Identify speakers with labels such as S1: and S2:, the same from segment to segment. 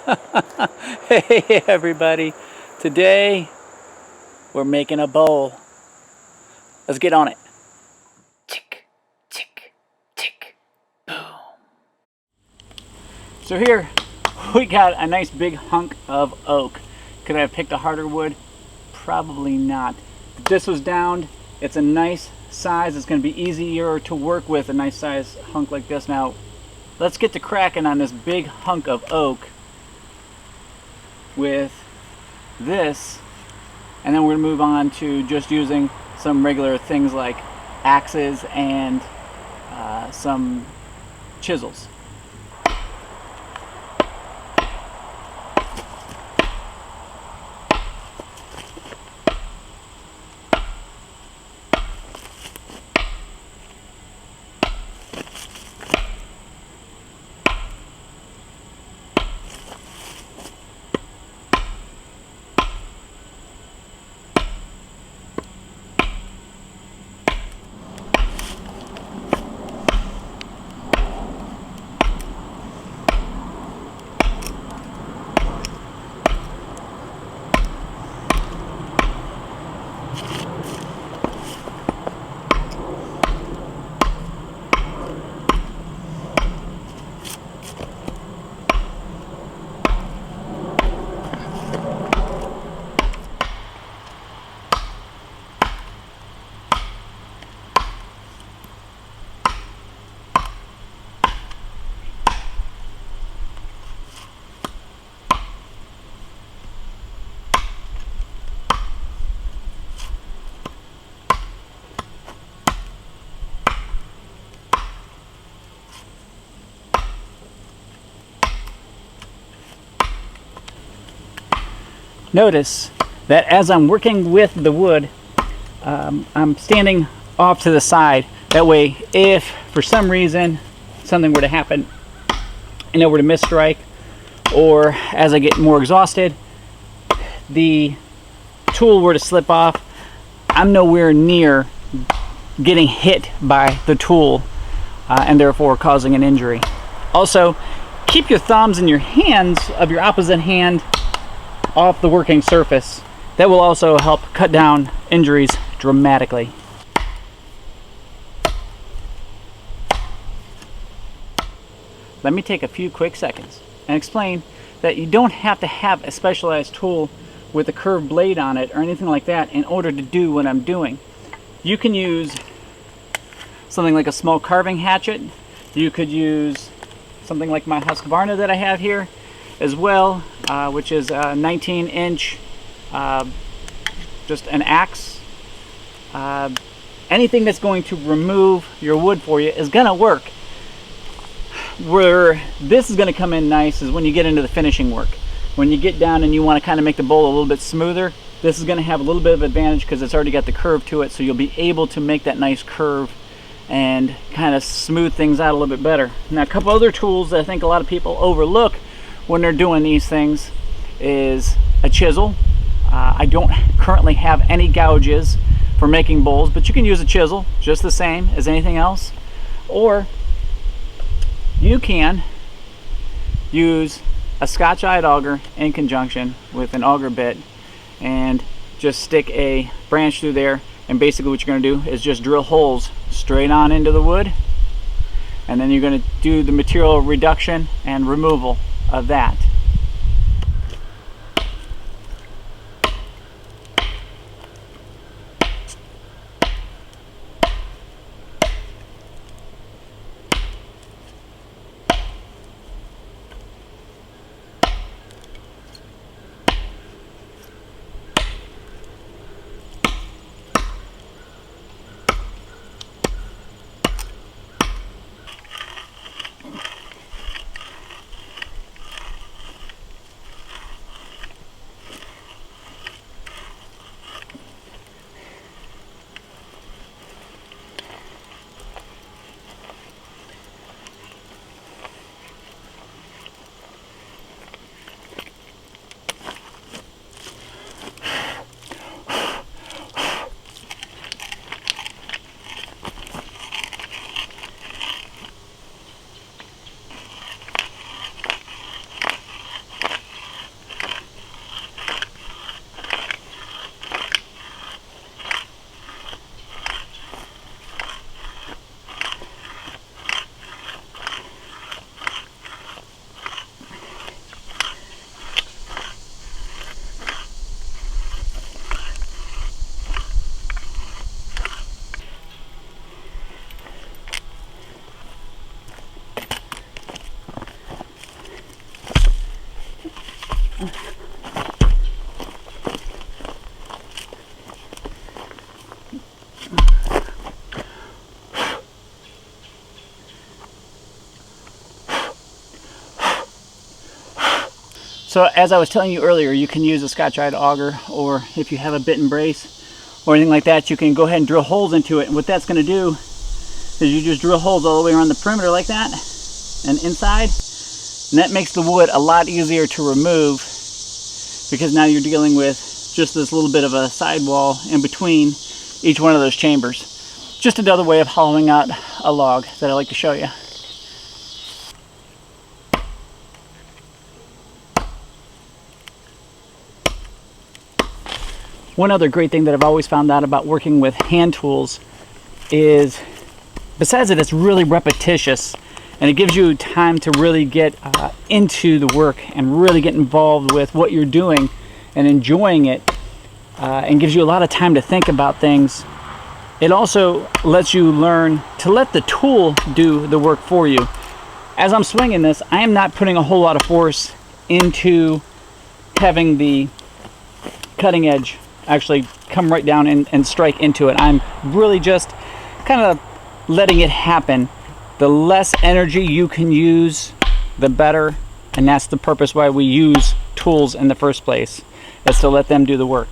S1: Hey everybody, today we're making a bowl. Let's get on it. Tick, tick, tick, boom. So here we got a nice big hunk of oak. Could I have picked a harder wood? Probably not. But this was downed. It's a nice size. It's going to be easier to work with a nice size hunk like this. Now let's get to cracking on this big hunk of oak with this, and then we're going to move on to just using some regular things like axes and some chisels. Notice that as I'm working with the wood, I'm standing off to the side. That way, if for some reason something were to happen and it were to misstrike, or as I get more exhausted, the tool were to slip off, I'm nowhere near getting hit by the tool and therefore causing an injury. Also, keep your thumbs and your hands of your opposite hand off the working surface. That will also help cut down injuries dramatically. Let me take a few quick seconds and explain that you don't have to have a specialized tool with a curved blade on it or anything like that in order to do what I'm doing. You can use something like a small carving hatchet. You could use something like my Husqvarna that I have here as well, which is a 19-inch, just an axe. Anything that's going to remove your wood for you is going to work. Where this is going to come in nice is when you get into the finishing work. When you get down and you want to kind of make the bowl a little bit smoother, this is going to have a little bit of advantage because it's already got the curve to it, so you'll be able to make that nice curve and kind of smooth things out a little bit better. Now, a couple other tools that I think a lot of people overlook when they're doing these things is a chisel. I don't currently have any gouges for making bowls, but you can use a chisel just the same as anything else. Or you can use a Scotch-eyed auger in conjunction with an auger bit and just stick a branch through there, and basically what you're going to do is just drill holes straight on into the wood, and then you're going to do the material reduction and removal of that. So as I was telling you earlier, you can use a Scotch-eyed auger, or if you have a bit and brace or anything like that, you can go ahead and drill holes into it. And what that's going to do is you just drill holes all the way around the perimeter like that and inside. And that makes the wood a lot easier to remove, because now you're dealing with just this little bit of a sidewall in between each one of those chambers. Just another way of hollowing out a log that I like to show you. One other great thing that I've always found out about working with hand tools is, besides that it's really repetitious and it gives you time to really get into the work and really get involved with what you're doing and enjoying it, and gives you a lot of time to think about things. It also lets you learn to let the tool do the work for you. As I'm swinging this, I am not putting a whole lot of force into having the cutting edge actually come right down and strike into it. I'm really just kind of letting it happen. The less energy you can use, the better, and that's the purpose why we use tools in the first place, is to let them do the work.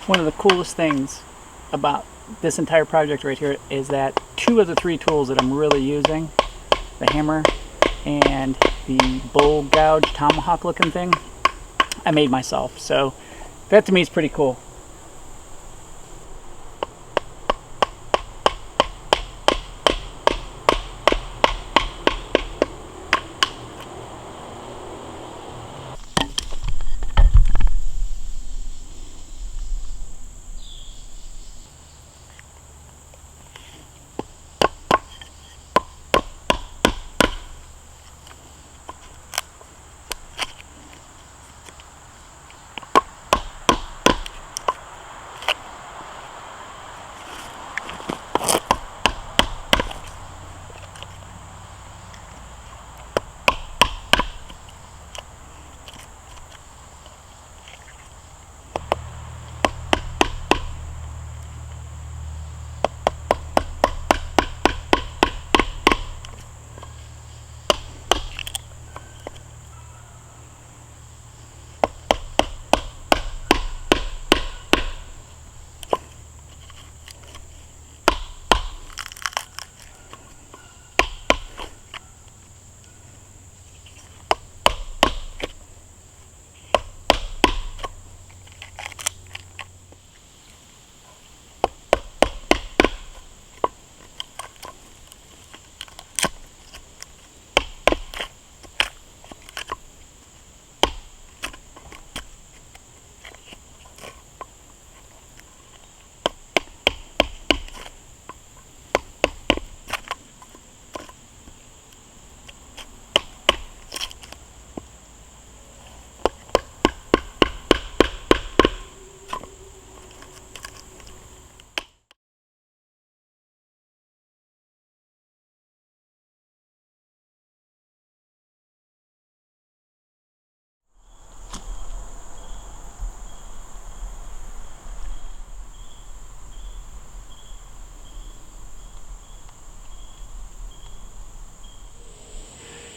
S1: One of the coolest things about this entire project right here is that 2 of the 3 tools that I'm really using, the hammer and the bull gouge tomahawk looking thing, I made myself. So that to me is pretty cool.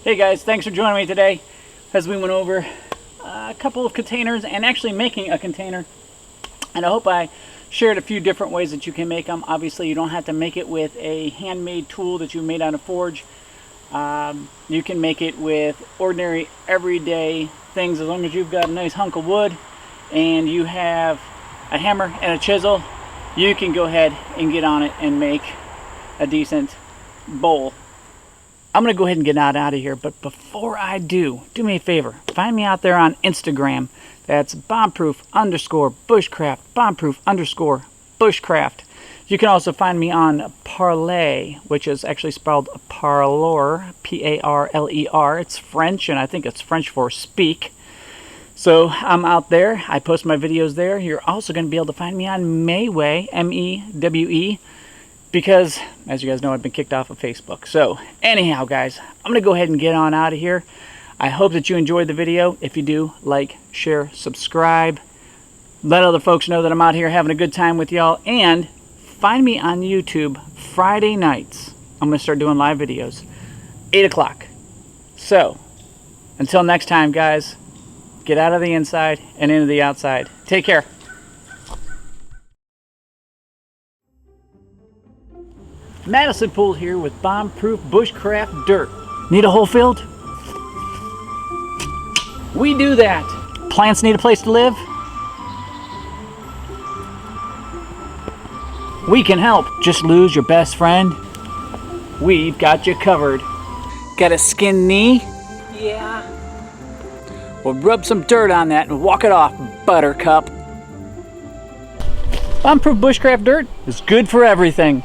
S1: Hey guys, thanks for joining me today as we went over a couple of containers and actually making a container. And I hope I shared a few different ways that you can make them. Obviously, you don't have to make it with a handmade tool that you made on a forge. You can make it with ordinary, everyday things as long as you've got a nice hunk of wood and you have a hammer and a chisel. You can go ahead and get on it and make a decent bowl. I'm going to go ahead and get out of here, but before I do me a favor. Find me out there on Instagram. That's bombproof_bushcraft, bombproof_bushcraft. You can also find me on Parler, which is actually spelled Parler, P-A-R-L-E-R. It's French, and I think it's French for speak. So I'm out there. I post my videos there. You're also going to be able to find me on Mewe, M-E-W-E. Because, as you guys know, I've been kicked off of Facebook. So, anyhow, guys, I'm going to go ahead and get on out of here. I hope that you enjoyed the video. If you do, like, share, subscribe. Let other folks know that I'm out here having a good time with y'all. And find me on YouTube Friday nights. I'm going to start doing live videos. 8 o'clock. So, until next time, guys, get out of the inside and into the outside. Take care. Madison Poole here with Bombproof Bushcraft Dirt. Need a whole field? We do that. Plants need a place to live? We can help. Just lose your best friend? We've got you covered. Got a skinned knee? Yeah. Well, rub some dirt on that and walk it off, buttercup. Bombproof Bushcraft Dirt is good for everything.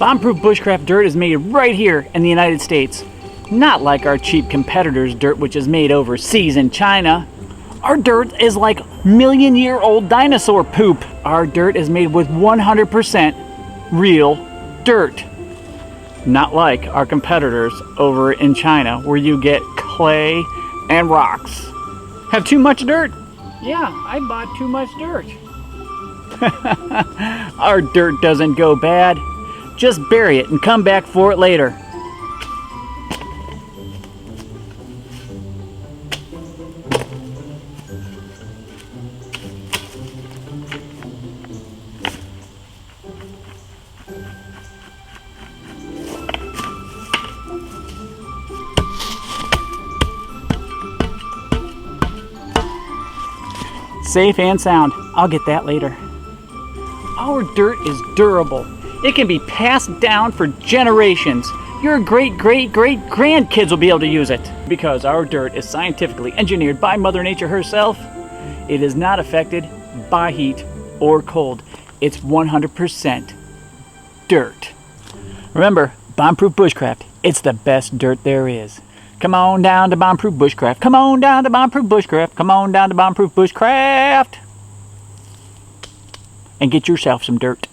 S1: Bombproof Bushcraft Dirt is made right here in the United States. Not like our cheap competitors' dirt, which is made overseas in China. Our dirt is like million-year-old dinosaur poop. Our dirt is made with 100% real dirt. Not like our competitors over in China, where you get clay and rocks. Have too much dirt? Yeah, I bought too much dirt. Our dirt doesn't go bad. Just bury it and come back for it later. Safe and sound. I'll get that later. Our dirt is durable. It can be passed down for generations. Your great-great-great-grandkids will be able to use it. Because our dirt is scientifically engineered by Mother Nature herself, it is not affected by heat or cold. It's 100% dirt. Remember, Bombproof Bushcraft, it's the best dirt there is. Come on down to Bombproof Bushcraft. Come on down to Bombproof Bushcraft. Come on down to Bombproof Bushcraft. And get yourself some dirt.